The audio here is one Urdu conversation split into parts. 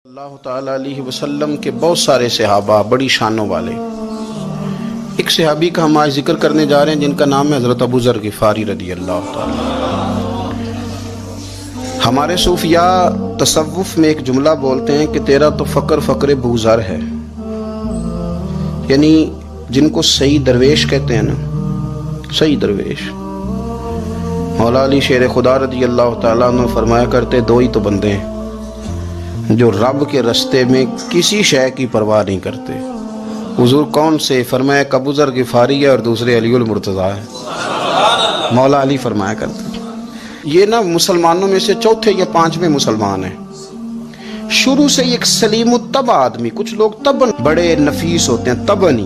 اللہ تعالیٰ علیہ وسلم کے بہت سارے صحابہ بڑی شانوں والے. ایک صحابی کا ہم آج ذکر کرنے جا رہے ہیں جن کا نام ہے حضرت ابو ذر غفاری رضی اللہ تعالیٰ. ہمارے صوفیاء تصوف میں ایک جملہ بولتے ہیں کہ تیرا تو فقر ابو ذر ہے، یعنی جن کو صحیح درویش کہتے ہیں نا، صحیح درویش. مولا علی شیر خدا رضی اللہ تعالیٰ عنہ فرمایا کرتے دو ہی تو بندے ہیں جو رب کے رستے میں کسی شے کی پرواہ نہیں کرتے. حضور کون سے؟ فرمایا ابو ذر غفاری ہے اور دوسرے علی المرتضیٰ ہے. مولا علی فرمایا کرتے یہ نا مسلمانوں میں سے چوتھے یا پانچویں مسلمان ہیں. شروع سے ایک سلیم الطبع آدمی، کچھ لوگ طبعاً بڑے نفیس ہوتے ہیں، طبعاً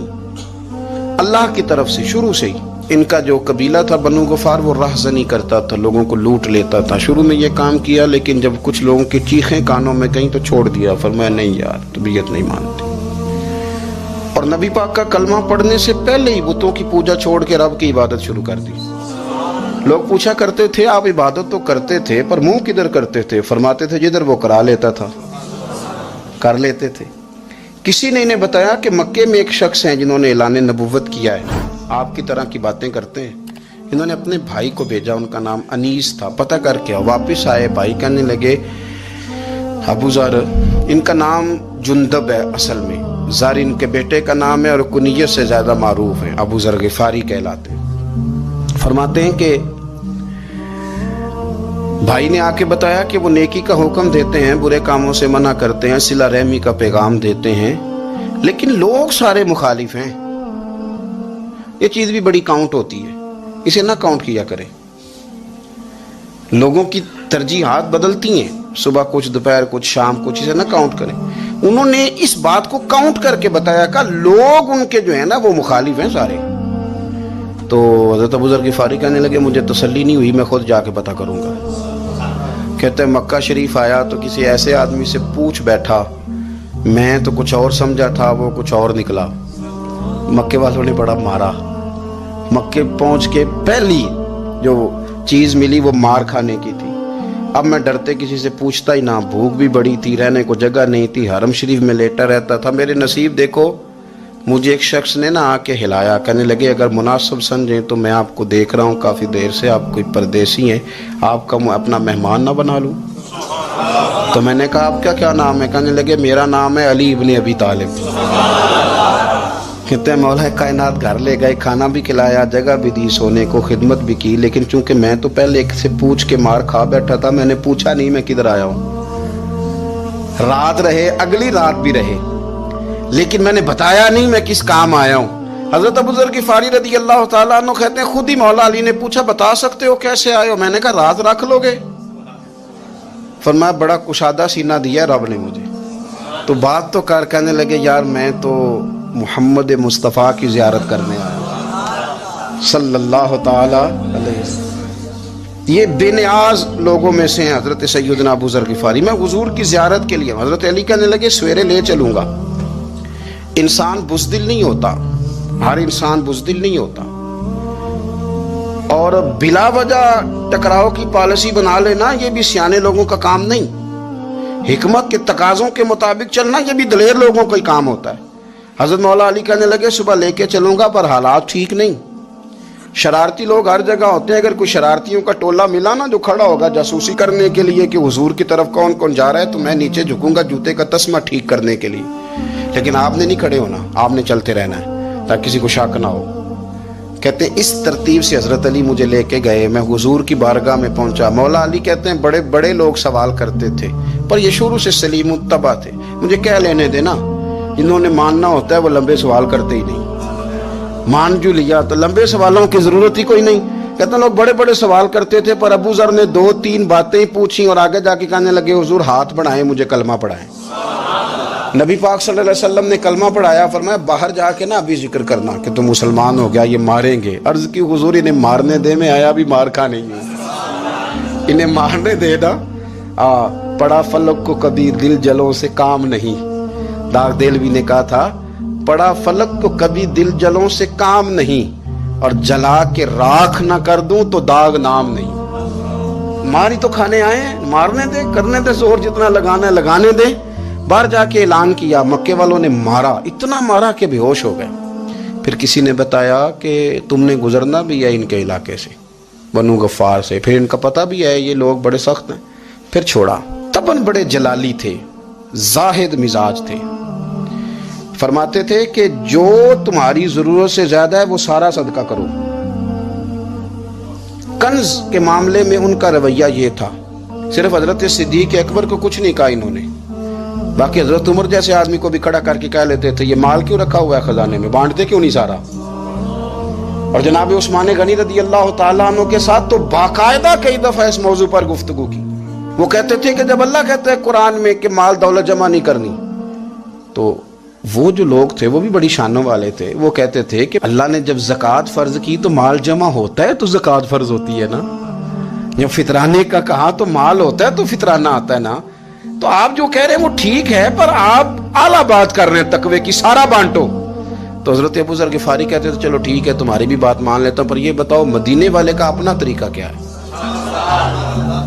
اللہ کی طرف سے شروع سے ہی. ان کا جو قبیلہ تھا بنو غفار وہ راہزنی کرتا تھا، لوگوں کو لوٹ لیتا تھا. شروع میں یہ کام کیا لیکن جب کچھ لوگوں کی چیخیں کانوں میں گئیں تو چھوڑ دیا. فرمایا نہیں یار، طبیعت نہیں مانتی. اور نبی پاک کا کلمہ پڑھنے سے پہلے ہی بتوں کی پوجا چھوڑ کے رب کی عبادت شروع کر دی. لوگ پوچھا کرتے تھے آپ عبادت تو کرتے تھے پر منہ کدھر کرتے تھے؟ فرماتے تھے جدھر وہ کرا لیتا تھا کر لیتے تھے. کسی نے انہیں بتایا کہ مکے میں ایک شخص ہیں جنہوں نے اعلان نبوت کیا ہے، آپ کی طرح کی باتیں کرتے ہیں. انہوں نے اپنے بھائی کو بھیجا، ان کا نام انیس تھا. پتہ کر کے واپس آئے، بھائی کہنے لگے ابو ذر، ان کا نام جندب ہے، اصل میں ذر ان کے بیٹے کا نام ہے اور کنیت سے زیادہ معروف ہے، ابو ذر غفاری کہلاتے ہیں. فرماتے ہیں کہ بھائی نے آ کے بتایا کہ وہ نیکی کا حکم دیتے ہیں، برے کاموں سے منع کرتے ہیں، صلہ رحمی کا پیغام دیتے ہیں، لیکن لوگ سارے مخالف ہیں. یہ چیز بھی بڑی کاؤنٹ ہوتی ہے، اسے نہ کاؤنٹ کیا کریں. لوگوں کی ترجیحات بدلتی ہیں، صبح کچھ، دوپہر کچھ، شام کچھ، اسے نہ کاؤنٹ کریں. انہوں نے اس بات کو کاؤنٹ کر کے بتایا کہ لوگ ان کے جو ہیں نا وہ مخالف ہیں سارے. تو حضرت ابو ذر غفاری کہنے لگے مجھے تسلی نہیں ہوئی، میں خود جا کے پتہ کروں گا. کہتے ہیں مکہ شریف آیا تو کسی ایسے آدمی سے پوچھ بیٹھا، میں تو کچھ اور سمجھا تھا، وہ کچھ اور نکلا. مکے والوں نے بڑا مارا. مکے پہنچ کے پہلی جو چیز ملی وہ مار کھانے کی تھی. اب میں ڈرتے کسی سے پوچھتا ہی نہ، بھوک بھی بڑی تھی، رہنے کو جگہ نہیں تھی، حرم شریف میں لیٹا رہتا تھا. میرے نصیب دیکھو، مجھے ایک شخص نے آ کے ہلایا، کہنے لگے اگر مناسب سمجھیں تو میں آپ کو دیکھ رہا ہوں کافی دیر سے، آپ کوئی پردیسی ہیں، آپ کا اپنا مہمان نہ بنا لوں. تو میں نے کہا آپ کا کیا نام ہے؟ کہنے لگے میرا نام ہے علی ابن ابی طالب. کہتے ہیں مولا کائنات گھر لے گئے، کھانا بھی کھلایا، جگہ بھی دی سونے کو، خدمت بھی کی، لیکن چونکہ میں تو پہلے ایک سے پوچھ کے مار کھا بیٹھا تھا، میں نے پوچھا نہیں میں کدھر آیا ہوں. رات رہے، اگلی رات بھی رہے، لیکن میں نے بتایا نہیں میں کس کام آیا ہوں. حضرت ابو ذر غفاری رضی اللہ تعالیٰ عنہ کہتے ہیں خود ہی مولا علی نے پوچھا بتا سکتے ہو کیسے آئے ہو؟ میں نے کہا راز رکھ لو گے؟ فرمایا بڑا کشادہ سینہ دیا رب نے مجھے، تو بات تو کر. کہنے لگے یار میں تو محمد مصطفیٰ کی زیارت کرنے آیا صلی اللہ تعالی علیہ وسلم. یہ بے نیاز لوگوں میں سے ہیں حضرت سیدنا ابو ذر غفاری. میں حضور کی زیارت کے لیے. حضرت علی کہنے لگے سویرے لے چلوں گا. انسان بزدل نہیں ہوتا، ہر انسان بزدل نہیں ہوتا، اور بلا وجہ ٹکراؤ کی پالیسی بنا لینا یہ بھی سیانے لوگوں کا کام نہیں. حکمت کے تقاضوں کے مطابق چلنا یہ بھی دلیر لوگوں کا ہی کام ہوتا ہے. حضرت مولا علی کہنے لگے صبح لے کے چلوں گا پر حالات ٹھیک نہیں. شرارتی لوگ ہر جگہ ہوتے ہیں، اگر کوئی شرارتیوں کا ٹولہ ملا نا جو کھڑا ہوگا جاسوسی کرنے کے لیے کہ حضور کی طرف کون کون جا رہا ہے، تو میں نیچے جھکوں گا جوتے کا تسمہ ٹھیک کرنے کے لیے. لیکن آپ نے نہیں کھڑے ہونا، آپ نے چلتے رہنا ہے تاکہ کسی کو شک نہ ہو. کہتے ہیں اس ترتیب سے حضرت علی مجھے لے کے گئے. میں حضور کی بارگاہ میں پہنچا. مولا علی کہتے ہیں بڑے بڑے لوگ سوال کرتے تھے پر یہ شروع سے سلیم الطبع تھے. مجھے کہہ لینے دینا، جنہوں نے ماننا ہوتا ہے وہ لمبے سوال کرتے ہی نہیں. مان جو لیا تو لمبے سوالوں کی ضرورت ہی کوئی نہیں. کہتے ہیں لوگ بڑے بڑے سوال کرتے تھے پر ابو ذر نے 2-3 باتیں پوچھی اور آگے جا کے کہنے لگے حضور ہاتھ بڑھائیں، مجھے کلمہ پڑھائیں. نبی پاک صلی اللہ علیہ وسلم نے کلمہ پڑھایا. فرمایا باہر جا کے نا ابھی ذکر کرنا کہ تم مسلمان ہو گیا، یہ ماریں گے. عرض کی حضور انہیں مارنے دے، میں آیا بھی مار کھا نہیں ہوں، انہیں مارنے دے نا. پڑا فلک کو کبھی دل جلوں سے کام نہیں. داغ دلوی نے کہا تھا پڑا فلک کو کبھی دل جلوں سے کام نہیں، اور جلا کے راکھ نہ کر دوں تو داغ نام نہیں. ماری تو کھانے آئے ہیں، مارنے دے، کرنے دے، زور جتنا لگانا ہے لگانے دے. باہر جا کے اعلان کیا، مکے والوں نے مارا، اتنا مارا کہ بے ہوش ہو گئے۔ پھر کسی نے بتایا کہ تم نے گزرنا بھی ہے ان کے علاقے سے، بنو غفار سے، پھر ان کا پتہ بھی ہے یہ لوگ بڑے سخت ہیں، پھر چھوڑا۔ تباً بڑے جلالی تھے، زاہد مزاج تھے، فرماتے تھے کہ جو تمہاری ضرورت سے زیادہ ہے وہ سارا صدقہ کرو۔ کنز کے معاملے میں ان کا رویہ یہ تھا، صرف حضرت صدیق اکبر کو کچھ نہیں کہا انہوں نے، باقی حضرت عمر جیسے آدمی کو بھی کھڑا کر کے کہہ لیتے تھے یہ مال کیوں رکھا ہوا ہے خزانے میں، بانٹتے کیوں نہیں سارا؟ اور جناب عثمان غنی رضی اللہ تعالیٰ عنہ کے ساتھ تو باقاعدہ کئی دفعہ اس موضوع پر گفتگو کی۔ وہ کہتے تھے کہ جب اللہ کہتا ہے قرآن میں کہ مال دولت جمع نہیں کرنی، تو وہ جو لوگ تھے وہ بھی بڑی شانوں والے تھے، وہ کہتے تھے کہ اللہ نے جب زکوٰۃ فرض کی تو مال جمع ہوتا ہے تو زکوٰۃ فرض ہوتی ہے نا، جب فطرانے کا کہا تو مال ہوتا ہے تو فطرانہ آتا ہے نا۔ تو آپ جو کہہ رہے ہیں وہ ٹھیک ہے، پر آپ اعلیٰ بات کر رہے ہیں تقوی کی، سارا بانٹو۔ تو حضرت ابو ذر غفاری کہتے تھے چلو ٹھیک ہے تمہاری بھی بات مان لیتا ہوں، پر یہ بتاؤ مدینے والے کا اپنا طریقہ کیا ہے؟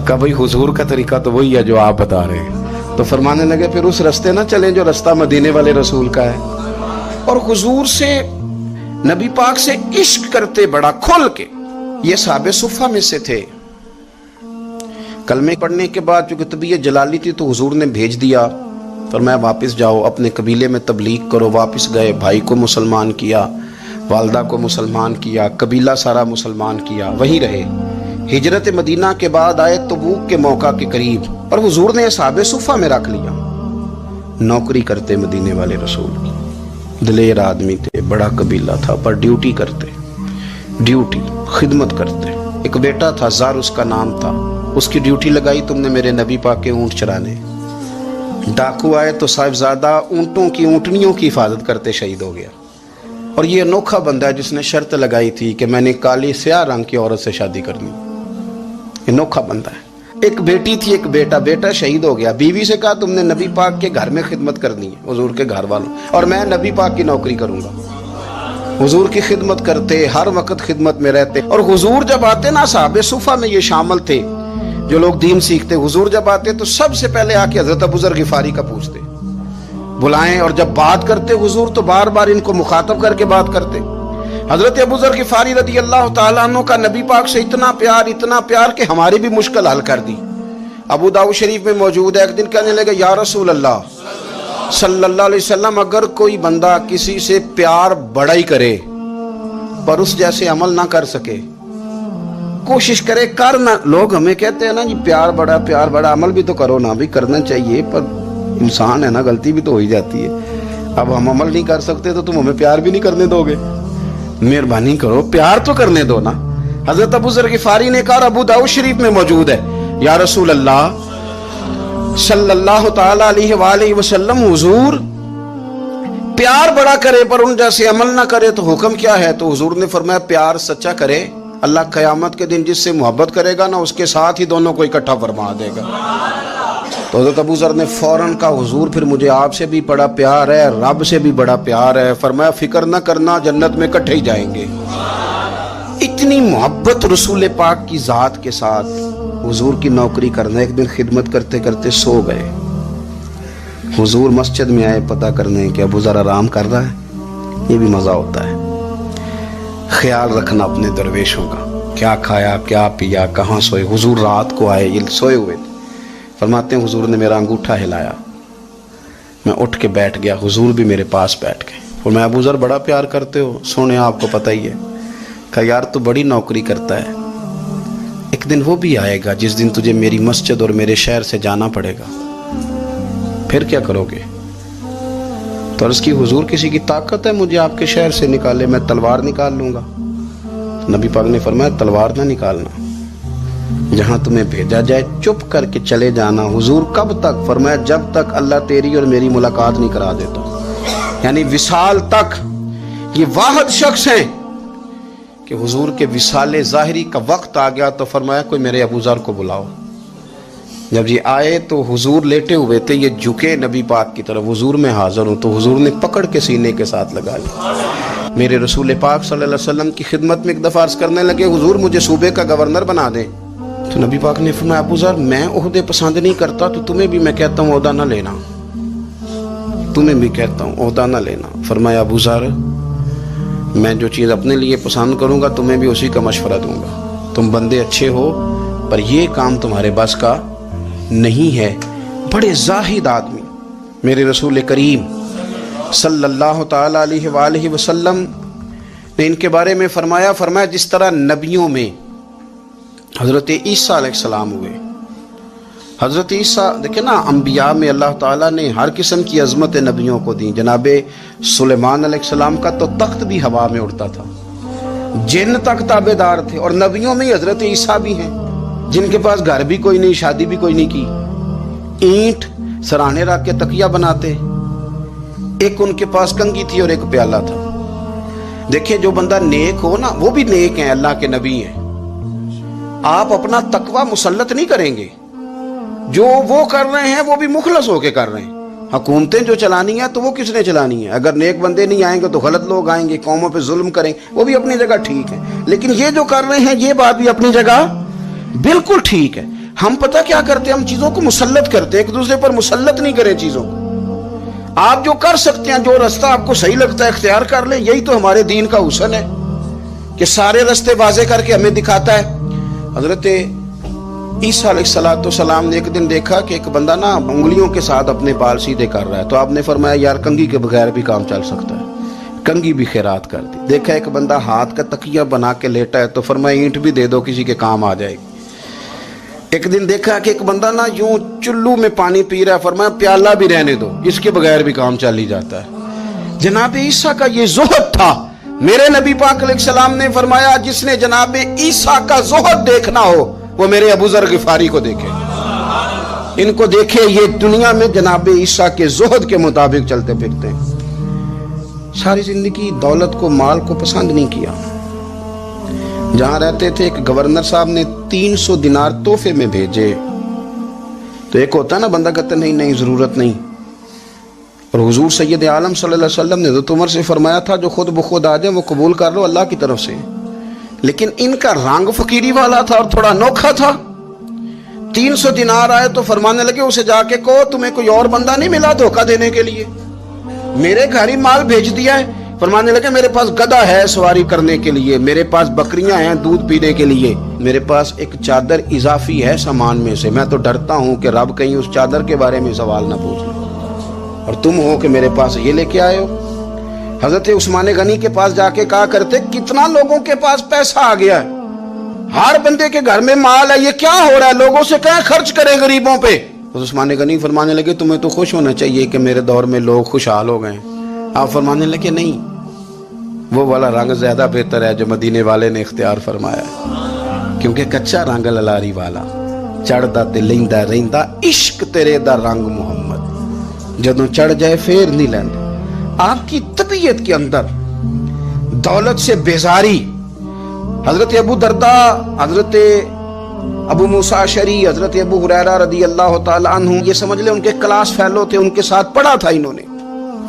کہ بھئی حضور کا طریقہ تو وہی ہے جو آپ بتا رہے ہیں۔ تو فرمانے لگے پھر اس رستے نہ چلیں جو رستہ مدینے والے رسول کا ہے، اور حضور سے، نبی پاک سے عشق کرتے بڑا کھل کے۔ یہ صحابہ صفہ میں سے تھے۔ کلمے پڑھنے کے بعد چونکہ طبیعت جلالی تھی تو حضور نے بھیج دیا، فرمایا واپس جاؤ اپنے قبیلے میں تبلیغ کرو۔ واپس گئے، بھائی کو مسلمان کیا، والدہ کو مسلمان کیا، قبیلہ سارا مسلمان کیا، وہیں رہے۔ ہجرت مدینہ کے بعد آئے تبوک کے موقع کے قریب، اور حضور نے اصحاب صفہ میں رکھ لیا۔ نوکری کرتے مدینے والے رسول کی، دلیر آدمی تھے، بڑا قبیلہ تھا، پر ڈیوٹی کرتے، ڈیوٹی خدمت کرتے۔ ایک بیٹا تھا زار اس کا نام تھا، اس کی ڈیوٹی لگائی تم نے میرے نبی پاک کے اونٹ چرانے۔ ڈاکو آئے تو صاحبزادہ اونٹوں کی، اونٹنیوں کی حفاظت کرتے شہید ہو گیا۔ اور یہ انوکھا بندہ ہے جس نے شرط لگائی تھی کہ میں نے کالی سیاہ رنگ کی عورت سے شادی کرنی، انوکھا بندہ ہے۔ ایک بیٹی تھی، ایک بیٹا، بیٹا شہید ہو گیا، بیوی سے کہا تم نے نبی پاک کے گھر میں خدمت کرنی ہے، حضور کے گھر والوں، اور میں نبی پاک کی نوکری کروں گا۔ حضور کی خدمت کرتے، ہر وقت خدمت میں رہتے۔ اور حضور جب آتے نا، صحابہ صفہ میں یہ شامل تھے جو لوگ دین سیکھتے، حضور جب آتے تو سب سے پہلے آ کے حضرت ابو ذر غفاری کا پوچھتے، بلائیں، اور جب بات کرتے حضور تو بار بار ان کو مخاطب کر کے بات کرتے۔ حضرت ابو ذر غفاری رضی اللہ تعالیٰ عنہ کا نبی پاک سے اتنا پیار کہ ہماری بھی مشکل حل کر دی۔ ابو داؤد شریف میں موجود ہے، ایک دن کہنے لگے یا رسول اللہ صلی اللہ علیہ وسلم، اگر کوئی بندہ کسی سے پیار بڑا ہی کرے پر اس جیسے عمل نہ کر سکے، کوشش کرے کرنا، لوگ ہمیں کہتے ہیں نا جی پیار بڑا، عمل بھی تو کرو نا، بھی کرنا چاہیے، پر انسان ہے نا، غلطی بھی تو ہو ہی جاتی ہے۔ اب ہم عمل نہیں کر سکتے تو تم ہمیں پیار بھی نہیں کرنے دو گے، مہربانی کرو پیار تو کرنے دو نا۔ حضرت ابو ذر غفاری نے کہا، ابو داؤد شریف میں موجود ہے، یا رسول اللہ صلی اللہ تعالی علیہ وآلہ وسلم، حضور پیار بڑا کرے پر ان جیسے عمل نہ کرے تو حکم کیا ہے؟ تو حضور نے فرمایا پیار سچا کرے، اللہ قیامت کے دن جس سے محبت کرے گا نا اس کے ساتھ ہی دونوں کو اکٹھا فرما دے گا۔ تو حضرت ابو ذر نے فوراً کہا، حضور پھر مجھے آپ سے بھی بڑا پیار ہے، رب سے بھی بڑا پیار ہے۔ فرمایا فکر نہ کرنا، جنت میں اکٹھے ہی جائیں گے۔ اتنی محبت رسول پاک کی ذات کے ساتھ، حضور کی نوکری کرنا۔ ایک دن خدمت کرتے کرتے سو گئے، حضور مسجد میں آئے پتہ کرنے کہ ابو ذر آرام کر رہا ہے۔ یہ بھی مزہ ہوتا ہے، خیال رکھنا اپنے درویشوں کا، کیا کھایا کیا پیا، کہاں سوئے۔ حضور رات کو آئے، یہ سوئے ہوئے تھے، فرماتے ہیں حضور نے میرا انگوٹھا ہلایا، میں اٹھ کے بیٹھ گیا، حضور بھی میرے پاس بیٹھ گئے۔ اور میں ابو ذر بڑا پیار کرتے ہو؟ سونے آپ کو پتہ ہی ہے۔ کہا یار تو بڑی نوکری کرتا ہے، ایک دن وہ بھی آئے گا جس دن تجھے میری مسجد اور میرے شہر سے جانا پڑے گا، پھر کیا کرو گے؟ تو عرض کی حضور کسی کی طاقت ہے مجھے آپ کے شہر سے نکالے؟ میں تلوار نکال لوں گا۔ نبی پاک نے فرمایا تلوار نہ نکالنا، جہاں تمہیں بھیجا جائے چپ کر کے چلے جانا۔ حضور کب تک؟ فرمایا جب تک اللہ تیری اور میری ملاقات نہیں کرا دیتا، یعنی وصال تک۔ یہ واحد شخص ہیں کہ حضور کے وصال ظاہری کا وقت آ گیا تو فرمایا کوئی میرے ابو ذر کو بلاؤ۔ جب یہ آئے تو حضور لیٹے ہوئے تھے، یہ جھکے نبی پاک کی طرف، حضور میں حاضر ہوں، تو حضور نے پکڑ کے سینے کے ساتھ لگا لیا۔ میرے رسول پاک صلی اللہ علیہ وسلم کی خدمت میں ایک دفعہ عرض کرنے لگے حضور مجھے صوبے کا گورنر بنا دیں۔ تو نبی پاک نے فرمایا ابو ذر میں عہدے پسند نہیں کرتا، تو تمہیں بھی میں کہتا ہوں عہدہ نہ لینا، تمہیں بھی کہتا ہوں عہدہ نہ لینا. فرمایا ابو ذر میں جو چیز اپنے لیے پسند کروں گا تمہیں بھی اسی کا مشورہ دوں گا. تم بندے اچھے ہو پر یہ کام تمہارے بس کا نہیں ہے. بڑے زاہد آدمی میرے رسول کریم صلی اللہ تعالی علیہ وآلہ وسلم نے ان کے بارے میں فرمایا جس طرح نبیوں میں حضرت عیسیٰ علیہ السلام ہوئے. حضرت عیسیٰ دیکھیں نا، انبیاء میں اللہ تعالیٰ نے ہر قسم کی عظمت نبیوں کو دی. جناب سلیمان علیہ السلام کا تو تخت بھی ہوا میں اڑتا تھا، جن تک تابع دار تھے. اور نبیوں میں حضرت عیسیٰ بھی ہیں جن کے پاس گھر بھی کوئی نہیں، شادی بھی کوئی نہیں کی، اینٹ سرانے رکھ کے تکیہ بناتے. ایک ان کے پاس کنگھی تھی اور ایک پیالہ تھا. دیکھیں جو بندہ نیک ہو نا وہ بھی نیک ہیں، اللہ کے نبی ہیں. آپ اپنا تقوی مسلط نہیں کریں گے، جو وہ کر رہے ہیں وہ بھی مخلص ہو کے کر رہے ہیں. حکومتیں جو چلانی ہیں تو وہ کس نے چلانی ہے؟ اگر نیک بندے نہیں آئیں گے تو غلط لوگ آئیں گے، قوموں پہ ظلم کریں، وہ بھی اپنی جگہ ٹھیک ہے. لیکن یہ جو کر رہے ہیں یہ بات بھی اپنی جگہ بالکل ٹھیک ہے. ہم پتہ کیا کرتے ہیں، ہم چیزوں کو مسلط کرتے ہیں، ایک دوسرے پر مسلط نہیں کریں چیزوں کو. آپ جو کر سکتے ہیں، جو رستہ آپ کو صحیح لگتا ہے اختیار کر لیں. یہی تو ہمارے دین کا حسن ہے کہ سارے رستے واضح کر کے ہمیں دکھاتا ہے. حضرت عیسیٰ علیہ السلام نے ایک دن دیکھا کہ ایک بندہ نا انگلیوں کے ساتھ اپنے بال سیدھے کر رہا ہے. تو آپ نے فرمایا یار کنگھی کے بغیر بھی کام چل سکتا ہے. کنگھی بھی خیرات کر دی. دیکھا ایک بندہ ہاتھ کا تکیہ بنا کے لیٹا ہے تو فرمایا اینٹ بھی دے دو، کسی کے کام آ جائے گی. ایک دن دیکھا کہ ایک بندہ نا یوں چلو میں پانی پی رہا ہے، فرمایا پیالہ بھی رہنے دو، اس کے بغیر بھی کام چل ہی جاتا ہے. جناب عیسیٰ کا یہ زہد تھا. میرے نبی پاک علیہ السلام نے فرمایا جس نے جناب عیسیٰ کا زہد دیکھنا ہو وہ میرے ابو ذر غفاری کو دیکھے، ان کو دیکھے. یہ دنیا میں جناب عیسیٰ کے زہد کے مطابق چلتے پھرتے ہیں. ساری زندگی دولت کو، مال کو پسند نہیں کیا. جہاں رہتے تھے ایک گورنر صاحب نے 300 دینار تحفے میں بھیجے. تو ایک ہوتا ہے نا بندہ کہتا نہیں ضرورت نہیں. اور حضور سید عالم صلی اللہ علیہ وسلم نے حضرت عمر سے فرمایا تھا جو خود بخود آ جائے وہ قبول کر لو اللہ کی طرف سے. لیکن ان کا رنگ فقیری والا تھا اور تھوڑا انوکھا تھا. 300 دینار آئے تو فرمانے لگے اسے جا کے کہو تمہیں کوئی اور بندہ نہیں ملا دھوکہ دینے کے لیے، میرے گھر ہی مال بھیج دیا ہے. فرمانے لگے میرے پاس گدھا ہے سواری کرنے کے لیے، میرے پاس بکریاں ہیں دودھ پینے کے لیے، میرے پاس ایک چادر اضافی ہے سامان میں سے. میں تو ڈرتا ہوں کہ رب کہیں اس چادر کے بارے میں سوال نہ پوچھ لے، اور تم ہو کہ میرے پاس یہ لے کے آئے ہو. حضرت عثمان غنی کے پاس جا کے کہا کرتے کتنا لوگوں کے پاس پیسہ آ گیا ہے، ہر بندے کے گھر میں مال ہے، یہ کیا ہو رہا ہے، لوگوں سے کہیں خرچ کریں غریبوں پہ. عثمان غنی فرمانے لگے تمہیں تو خوش ہونا چاہیے کہ میرے دور میں لوگ خوشحال ہو گئے. آپ فرمانے لگے نہیں، وہ والا رنگ زیادہ بہتر ہے جو مدینے والے نے اختیار فرمایا ہے، کیونکہ کچا رنگ للاری والا چڑھدا تے لیندا رہندا عشق تیرے دا رنگ محمد، جدوں چڑھ جائے پھر نہیں لیندے. آپ کی طبیعت کے اندر دولت سے بیزاری. حضرت ابو درداء، حضرت ابو موسیٰ اشعری، حضرت ابو ہریرہ رضی اللہ تعالی عنہ، یہ سمجھ لیں ان کے کلاس فیلو تھے، ان کے ساتھ پڑھا تھا انہوں نے.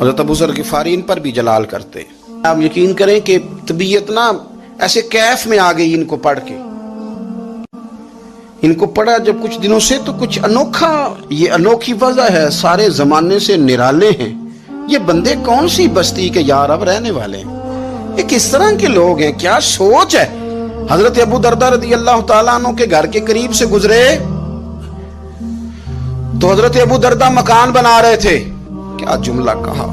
حضرت ابو ذر غفاری ان پر بھی جلال کرتے. آپ یقین کریں کہ طبیعت نا ایسے کیف میں آ گئی ان کو پڑھ کے. ان کو پڑھا جب کچھ دنوں سے تو کچھ انوکھا، یہ انوکھی وجہ ہے، سارے زمانے سے نرالے ہیں. یہ بندے کون سی بستی کے یار اب رہنے والے ہیں، یہ کس طرح کے لوگ ہیں، کیا سوچ ہے. حضرت ابو درداء رضی اللہ تعالیٰ عنہ کے گھر کے قریب سے گزرے تو حضرت ابو درداء مکان بنا رہے تھے. کیا جملہ کہا،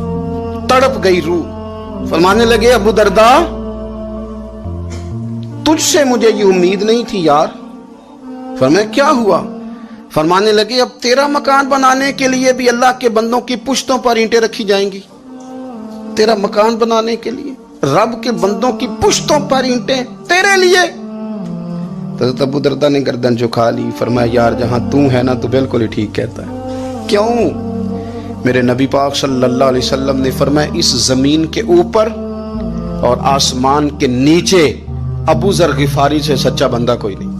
تڑپ گئی روح. فرمانے لگے ابو درداء تجھ سے مجھے یہ امید نہیں تھی یار. فرمایا کیا ہوا؟ فرمانے لگے اب تیرا مکان بنانے کے لیے بھی اللہ کے بندوں کی پشتوں پر اینٹیں رکھی جائیں گی. تیرا مکان بنانے کے لیے رب کے بندوں کی پشتوں پر اینٹیں تیرے لیے. حضرت ابو درداء نے گردن جھکا لی. فرمایا یار جہاں تو ہے نا تو بالکل ہی ٹھیک کہتا ہے. کیوں؟ میرے نبی پاک صلی اللہ علیہ وسلم نے فرمایا اس زمین کے اوپر اور آسمان کے نیچے ابو ذر غفاری سے سچا بندہ کوئی نہیں،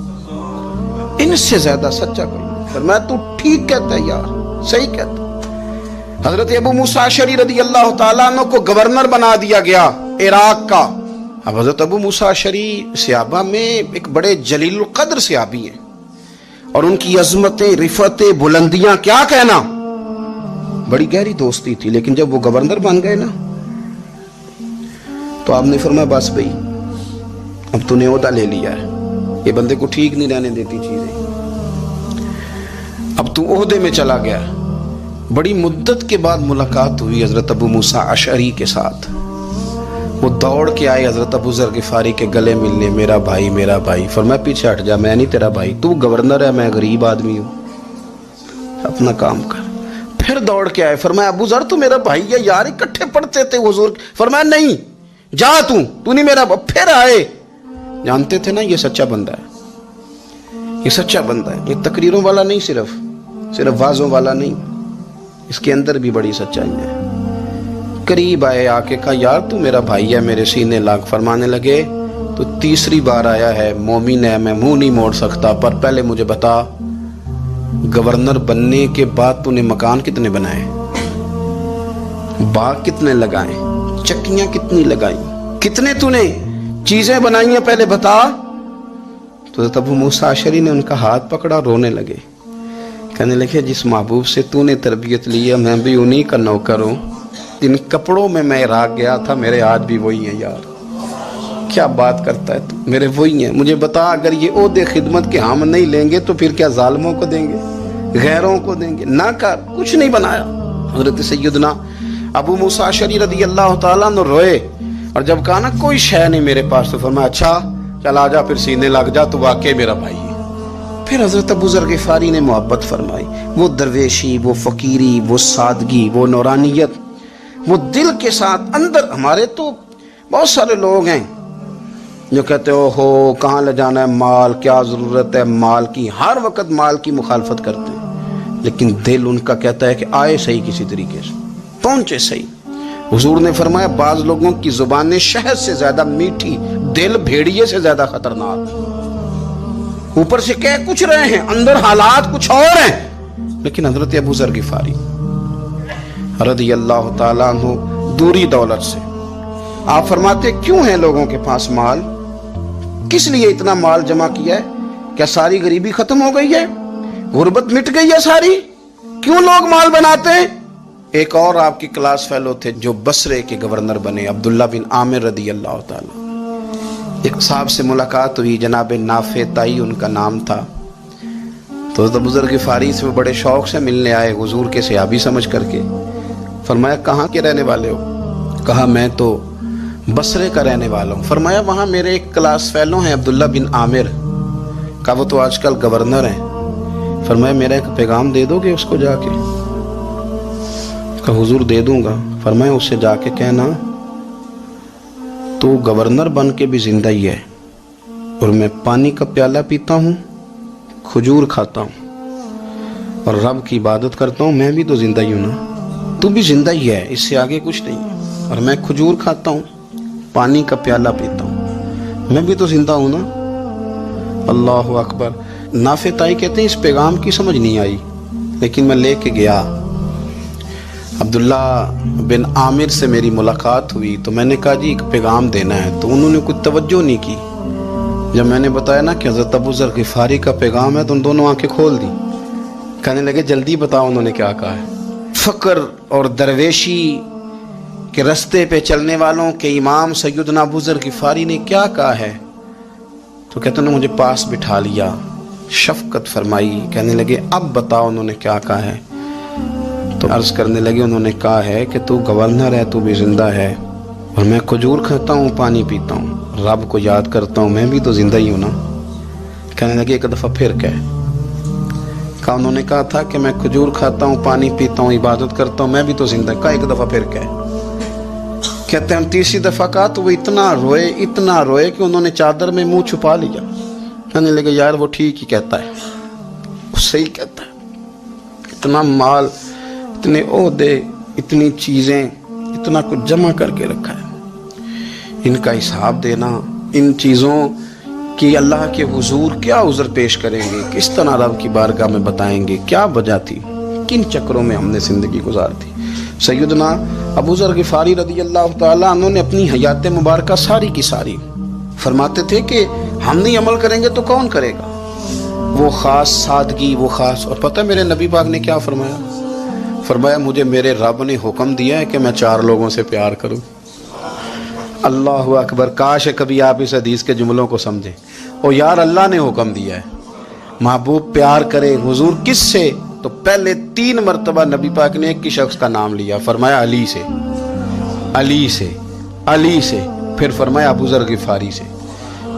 ان سے زیادہ سچا کوئی نہیں. فرمایا تو ٹھیک کہتا ہے یار، صحیح کہتا ہے. حضرت ابو موسیٰ اشعری رضی اللہ تعالیٰ عنہ کو گورنر بنا دیا گیا عراق کا. اب حضرت ابو موسیٰ اشعری صحابہ میں ایک بڑے جلیل القدر صحابی ہیں، اور ان کی عظمتیں، رفعتیں، بلندیاں کیا کہنا. بڑی گہری دوستی تھی، لیکن جب وہ گورنر بن گئے نا تو آپ نے فرمایا بس بھائی اب تو نے عہدہ لے لیا ہے، یہ بندے کو ٹھیک نہیں رہنے دیتی چیزیں، اب تو عہدے میں چلا گیا۔ بڑی مدت کے بعد ملاقات ہوئی حضرت ابو موسیٰ اشعری کے ساتھ، وہ دوڑ کے آئے حضرت ابو ذر غفاری کے گلے ملنے، میرا بھائی میرا بھائی۔ فرمایا پیچھے ہٹ جا، میں نہیں تیرا بھائی، تو گورنر ہے، میں غریب آدمی ہوں، اپنا کام کر۔ پھر دوڑ کے آئے، فرمایا ابو ذر تو میرا بھائی ہے یار، اکٹھے پڑھتے تھے حضور۔ فرمایا نہیں جا، تو نہیں میرا۔ پھر آئے، جانتے تھے نا یہ سچا بندہ ہے، یہ سچا بندہ ہے، یہ تقریروں والا نہیں، صرف وعظوں والا نہیں، اس کے اندر بھی بڑی سچائی ہے۔ قریب آئے، آ کے کہا یار تو میرا بھائی ہے، میرے سینے لاگ۔ فرمانے لگے تو تیسری بار آیا ہے، مومن ہے، میں منہ نہیں موڑ سکتا، پر پہلے مجھے بتا گورنر بننے کے بعد تو نے مکان کتنے بنائے، باغ کتنے لگائے، چکیاں کتنی لگائیں، کتنے تو نے چیزیں بنائی ہیں، پہلے بتا۔ تو حضرت ابو موسیٰ اشعری نے ان کا ہاتھ پکڑا، رونے لگے، کہنے لگے جس محبوب سے تو نے تربیت لی ہے میں بھی انہی کا نوکر ہوں، جن کپڑوں میں میں عراق گیا تھا میرے آج بھی وہی ہیں یار۔ کیا بات کرتا ہے تو، میرے وہی ہیں۔ مجھے بتا اگر یہ عہدے خدمت کے ہم نہیں لیں گے تو پھر کیا ظالموں کو دیں گے، غیروں کو دیں گے؟ نہ کر، کچھ نہیں بنایا۔ حضرت سیدنا ابو موسیٰ اشعری رضی اللہ تعالیٰ عنہ روئے، اور جب کہا نا کوئی شے نہیں میرے پاس، تو فرمایا اچھا چل آ جا، پھر سینے لگ جا، تو واقعی میرا بھائی ہے۔ پھر حضرت ابو ذر غفاری نے محبت فرمائی، وہ درویشی، وہ فقیری، وہ سادگی، وہ نورانیت، وہ دل کے ساتھ اندر۔ ہمارے تو بہت سارے لوگ ہیں جو کہتے ہو کہاں لے جانا ہے مال، کیا ضرورت ہے مال کی، ہر وقت مال کی مخالفت کرتے ہیں، لیکن دل ان کا کہتا ہے کہ آئے صحیح، کسی طریقے سے پہنچے صحیح۔ حضور نے فرمایا بعض لوگوں کی زبانیں شہد سے زیادہ میٹھی، دل بھیڑیے سے زیادہ خطرناک، اوپر سے کہہ کچھ رہے ہیں اندر حالات کچھ اور ہیں۔ لیکن حضرت ابو ذر غفاری رضی اللہ تعالیٰ عنہ دوری دولت سے، آپ فرماتے کیوں ہیں لوگوں کے پاس مال، کس لیے اتنا مال جمع کیا ہے؟ کیا ساری غریبی ختم ہو گئی ہے، غربت مٹ گئی ہے ساری، کیوں لوگ مال بناتے ہیں؟ ایک اور آپ کی کلاس فیلو تھے جو بصرے کے گورنر بنے، عبداللہ بن عامر رضی اللہ تعالیٰ۔ ایک صاحب سے ملاقات ہوئی، جناب نافع تائی ان کا نام تھا، تو حضرت ابو ذر غفاری سے وہ بڑے شوق سے ملنے آئے، حضور کے صحابی سمجھ کر کے۔ فرمایا کہاں کے رہنے والے ہو؟ کہا میں تو بصرے کا رہنے والا ہوں۔ فرمایا وہاں میرے ایک کلاس فیلو ہیں عبداللہ بن عامر، کہا وہ تو آج کل گورنر ہیں۔ فرمایا میرا ایک پیغام دے دو گے اس کو جا کے؟ کہا حضور دے دوں گا۔ فرمایا اس سے جا کے کہنا تو گورنر بن کے بھی زندہ ہی ہے، اور میں پانی کا پیالہ پیتا ہوں، کھجور کھاتا ہوں اور رب کی عبادت کرتا ہوں، میں بھی تو زندہ ہی ہوں نا، تو بھی زندہ ہی ہے، اس سے آگے کچھ نہیں ہے، اور میں کھجور کھاتا ہوں، پانی کا پیالہ پیتا ہوں، میں بھی تو زندہ ہوں نا۔ اللہ اکبر۔ نافع تائی کہتے ہیں اس پیغام کی سمجھ نہیں آئی، لیکن میں لے کے گیا، عبداللہ بن عامر سے میری ملاقات ہوئی، تو میں نے کہا جی ایک پیغام دینا ہے، تو انہوں نے کچھ توجہ نہیں کی۔ جب میں نے بتایا نا کہ حضرت ابو ذر غفاری کا پیغام ہے، تو ان دونوں آنکھیں کھول دی، کہنے لگے جلدی بتاؤ انہوں نے کیا کہا ہے۔ فقر اور درویشی کے رستے پہ چلنے والوں کے امام سیدنا ابو ذر غفاری نے کیا کہا ہے؟ تو کہتے ہیں مجھے پاس بٹھا لیا، شفقت فرمائی، کہنے لگے اب بتاؤ انہوں نے کیا کہا ہے؟ تو عرض کرنے لگے انہوں نے کہا ہے کہ تو گورنر ہے، تو بھی زندہ ہے، اور میں کھجور کھاتا ہوں، پانی پیتا ہوں، رب کو یاد کرتا ہوں، میں بھی تو زندہ ہی ہوں نا۔ کہنے لگے ایک دفعہ پھر کہہ۔ کہا انہوں نے کہا تھا کہ میں کھجور کھاتا ہوں، پانی پیتا ہوں، عبادت کرتا ہوں، میں بھی تو زندہ۔ کہا ایک دفعہ پھر کہہ۔ کہتے ہیں تیسری دفعہ کہا تو وہ اتنا روئے کہ انہوں نے چادر میں منہ چھپا لیا۔ کہنے لگے یار وہ ٹھیک ہی کہتا ہے، وہ صحیح کہتا ہے، اتنا مال، اتنے عہدے، اتنی چیزیں، اتنا کچھ جمع کر کے رکھا ہے، ان کا حساب دینا، ان چیزوں کی اللہ کے حضور کیا عذر پیش کریں گے، کس طرح رب کی بارگاہ میں بتائیں گے، کیا وجہ تھی، کن چکروں میں ہم نے زندگی گزار دی۔ سیدنا ابو ذر غفاری رضی اللہ تعالیٰ عنہ نے اپنی حیات مبارکہ ساری کی ساری فرماتے تھے کہ ہم نہیں عمل کریں گے تو کون کرے گا، وہ خاص سادگی، وہ خاص۔ اور پتہ میرے نبی پاک نے کیا فرمایا؟ فرمایا مجھے میرے رب نے حکم دیا ہے کہ میں 4 لوگوں سے پیار کروں۔ اللہ اکبر، کاش کبھی آپ اس حدیث کے جملوں کو سمجھیں۔ او یار، اللہ نے حکم دیا ہے محبوب پیار کرے۔ حضور کس سے؟ تو پہلے 3 مرتبہ نبی پاک نے ایک ہی شخص کا نام لیا، فرمایا علی سے، علی سے، علی سے، پھر فرمایا ابو ذر غفاری سے،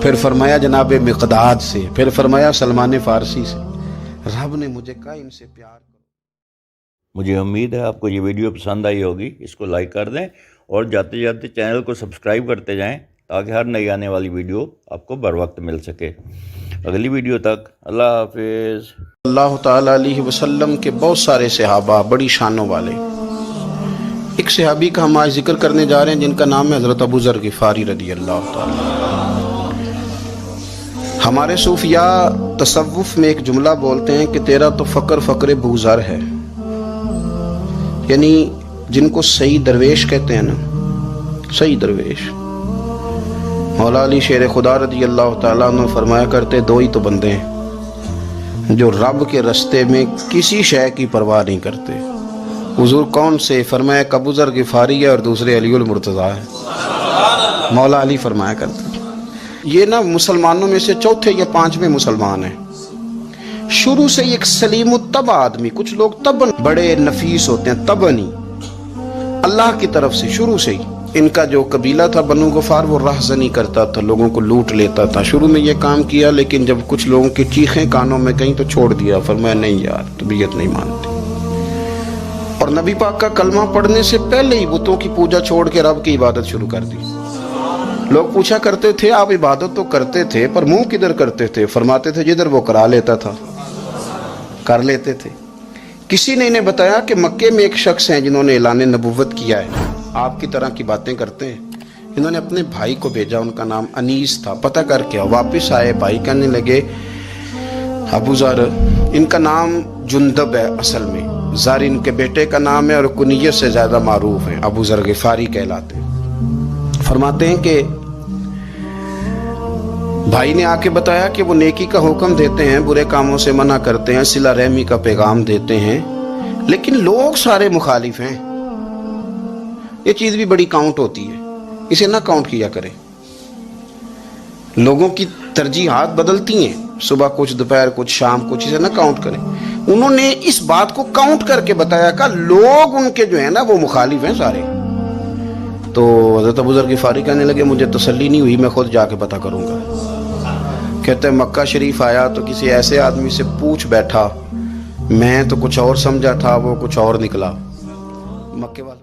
پھر فرمایا جناب مقداد سے، پھر فرمایا سلمان فارسی سے۔ رب نے مجھے کہا ان سے پیار کرو۔ مجھے امید ہے آپ کو یہ ویڈیو پسند آئی ہوگی۔ اس کو لائک کر دیں اور جاتے جاتے چینل کو سبسکرائب کرتے جائیں تاکہ ہر نئی آنے والی ویڈیو آپ کو بر وقت مل سکے۔ اگلی ویڈیو تک اللہ حافظ۔ اللہ تعالیٰ علیہ وسلم کے بہت سارے صحابہ بڑی شانوں والے، ایک صحابی کا ہم آج ذکر کرنے جا رہے ہیں جن کا نام ہے حضرت ابو ذر غفاری رضی اللہ تعالیٰ۔ ہمارے صوفیاء تصوف میں ایک جملہ بولتے ہیں کہ تیرا تو فقر فقر ابو ذر ہے، یعنی جن کو صحیح درویش کہتے ہیں نا، صحیح درویش۔ مولا علی شیر خدا رضی اللہ تعالیٰ عنہ فرمایا کرتے 2 ہی تو بندے ہیں جو رب کے رستے میں کسی شے کی پرواہ نہیں کرتے۔ حضور کون سے؟ فرمایا ابو ذر غفاری ہے اور دوسرے علی المرتضیٰ ہے۔ مولا علی فرمایا کرتے یہ نا مسلمانوں میں سے 4 یا 5ویں مسلمان ہیں۔ شروع سے ایک سلیم الطبع آدمی، کچھ لوگ طبعاً بڑے نفیس ہوتے ہیں، طبعاً اللہ کی طرف سے شروع سے ہی ان کا جو قبیلہ تھا بنو غفار وہ راہزنی کرتا تھا، لوگوں کو لوٹ لیتا تھا۔ شروع میں یہ کام کیا لیکن جب کچھ لوگوں کی چیخیں کانوں میں کہیں تو چھوڑ دیا، فرمایا نہیں یار طبیعت نہیں مانتی۔ اور نبی پاک کا کلمہ پڑھنے سے پہلے ہی بتوں کی پوجا چھوڑ کے رب کی عبادت شروع کر دی۔ لوگ پوچھا کرتے تھے آپ عبادت تو کرتے تھے پر منہ کدھر کرتے تھے؟ فرماتے تھے جدھر وہ کرا لیتا تھا کر لیتے تھے۔ کسی نے انہیں بتایا کہ مکے میں ایک شخص ہیں جنہوں نے اعلان نبوت کیا ہے، آپ کی طرح کی باتیں کرتے ہیں۔ انہوں نے اپنے بھائی کو بھیجا، ان کا نام انیس تھا، پتہ کر کے واپس آئے، بھائی کہنے لگے ابو ذر، ان کا نام جندب ہے، اصل میں ذر ان کے بیٹے کا نام ہے اور کنیت سے زیادہ معروف ہیں، ابو ذر غفاری کہلاتے ہیں۔ فرماتے ہیں کہ بھائی نے آ کے بتایا کہ وہ نیکی کا حکم دیتے ہیں، برے کاموں سے منع کرتے ہیں، صلہ رحمی کا پیغام دیتے ہیں، لیکن لوگ سارے مخالف ہیں۔ یہ چیز بھی بڑی کاؤنٹ ہوتی ہے، اسے نہ کاؤنٹ کیا کریں۔ لوگوں کی ترجیحات بدلتی ہیں، صبح کچھ، دوپہر کچھ، شام کچھ، اسے نہ کاؤنٹ کریں۔ انہوں نے اس بات کو کاؤنٹ کر کے بتایا کہ لوگ ان کے جو ہیں نا وہ مخالف ہیں سارے۔ تو حضرت ابو ذر غفاری کہنے لگے مجھے تسلی نہیں ہوئی، میں خود جا کے پتہ کروں گا۔ کہتے ہیں مکہ شریف آیا تو کسی ایسے آدمی سے پوچھ بیٹھا، میں تو کچھ اور سمجھا تھا، وہ کچھ اور نکلا۔ مکے والوں